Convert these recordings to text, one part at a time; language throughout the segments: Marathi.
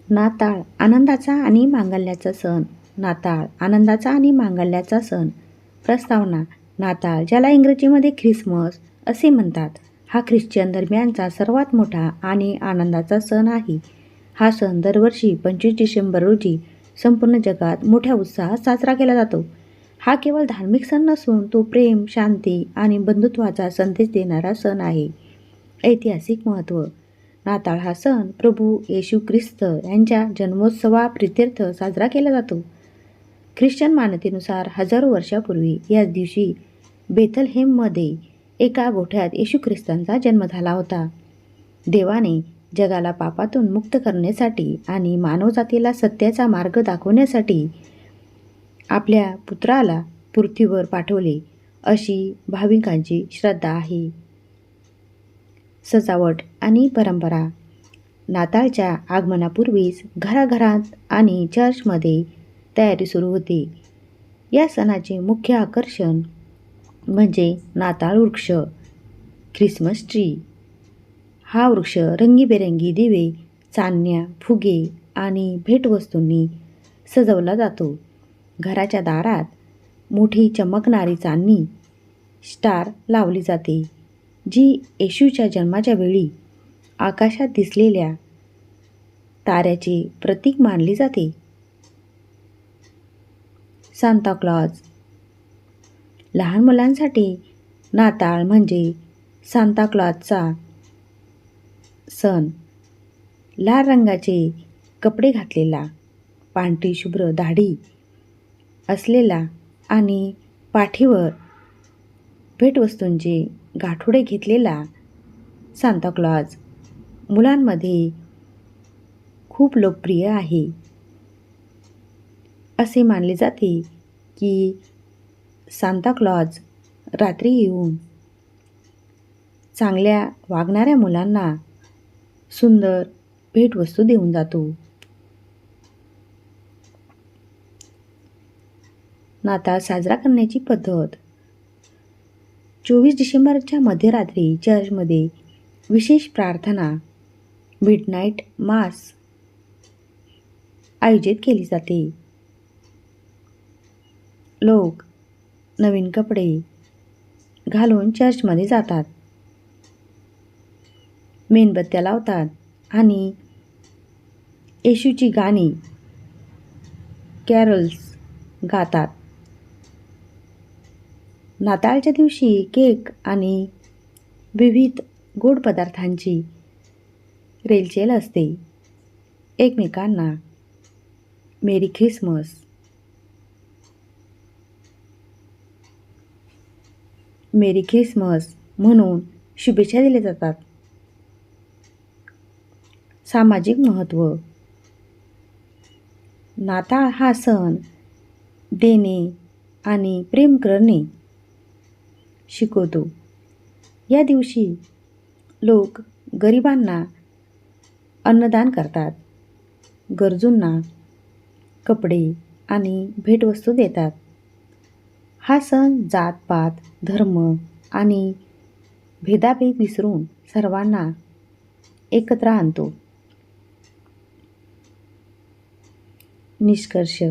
नाताळ आनंदाचा आणि मांगल्याचा सण. नाताळ आनंदाचा आणि मांगल्याचा सण. प्रस्तावना. नाताळ, ज्याला इंग्रजीमध्ये ख्रिसमस असे म्हणतात, हा ख्रिश्चन धर्मियांचा सर्वात मोठा आणि आनंदाचा सण आहे. हा सण दरवर्षी 25 डिसेंबर रोजी संपूर्ण जगात मोठ्या उत्साहात साजरा केला जातो. हा केवळ धार्मिक सण नसून तो प्रेम, शांती आणि बंधुत्वाचा संदेश देणारा सण आहे. ऐतिहासिक महत्त्व. नाताळ हा सण प्रभू येशू ख्रिस्त यांच्या जन्मोत्सवाप्रित्यर्थ साजरा केला जातो. ख्रिश्चन मान्यतेनुसार हजारो वर्षापूर्वी याच दिवशी बेथलहेममध्ये एका गोठ्यात येशू ख्रिस्तांचा जन्म झाला होता. देवाने जगाला पापातून मुक्त करण्यासाठी आणि मानवजातीला सत्याचा मार्ग दाखवण्यासाठी आपल्या पुत्राला पृथ्वीवर पाठवले, अशी भाविकांची श्रद्धा आहे. सजावट आणि परंपरा. नाताळच्या आगमनापूर्वीच घराघरात आणि चर्चमध्ये तयारी सुरू होते. या सणाचे मुख्य आकर्षण म्हणजे नाताळ वृक्ष, ख्रिसमस ट्री. हा वृक्ष रंगीबेरंगी दिवे, चांदण्या, फुगे आणि भेटवस्तूंनी सजवला जातो. घराच्या दारात मोठी चमकणारी चांदणी स्टार लावली जाते, जी येशूच्या जन्माच्या वेळी आकाशात दिसलेल्या ताऱ्याचे प्रतीक मानली जाते. Santa Claus. लहान मुलांसाठी नाताळ म्हणजे सांता क्लॉजचा सण. लाल रंगाचे कपडे घातलेला, पांढरी शुभ्र दाढी असलेला आणि पाठीवर भेटवस्तूंचे गाठोडे घेतलेला सांता क्लॉज मुलांमध्ये खूप लोकप्रिय आहे. असे मानले जाते की सांता क्लॉज रात्री येऊन चांगल्या वागणाऱ्या मुलांना सुंदर भेटवस्तू देऊन जातो. नाताळ साजरा करण्याची पद्धत. 24 डिसेंबरच्या मध्यरात्री चर्चमध्ये विशेष प्रार्थना, मिडनाईट मास आयोजित केली जाते. लोक नवीन कपडे घालून चर्चमध्ये जातात, मेणबत्त्या लावतात आणि येशूची गाणी, कॅरल्स गातात. नाताळच्या दिवशी केक आणि विविध गोड पदार्थांची रेलचेल असते. एकमेकांना मेरी ख्रिसमस, मेरी ख्रिसमस म्हणून शुभेच्छा दिल्या जातात. सामाजिक महत्त्व. नाताळ हा सण देणे आणि प्रेम करणे शिकवतो. या दिवशी लोक गरिबांना अन्नदान करतात, गरजूंना कपडे आणि भेटवस्तू देतात. हा सण जात-पात, धर्म आणि भेदाभेद विसरून सर्वांना एकत्र आणतो. निष्कर्ष.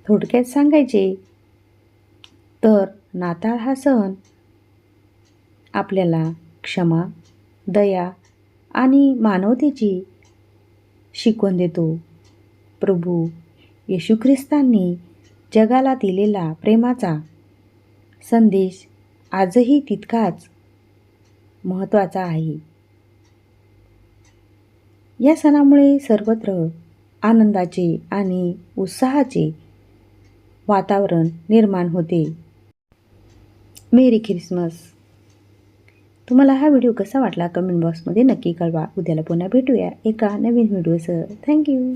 थोडक्यात सांगायचे तर नाताळ हा सण आपल्याला क्षमा, दया आणि मानवतेची शिकवण देतो. प्रभू येशू ख्रिस्तांनी जगाला दिलेला प्रेमाचा संदेश आजही तितकाच महत्त्वाचा आहे. या सणामुळे सर्वत्र आनंदाचे आणि उत्साहाचे वातावरण निर्माण होते. मेरी ख्रिसमस. तुम्हाला हा व्हिडिओ कसा वाटला कमेंट बॉक्समध्ये नक्की कळवा. उद्याला पुन्हा भेटूया एका नवीन व्हिडिओसह. थँक्यू.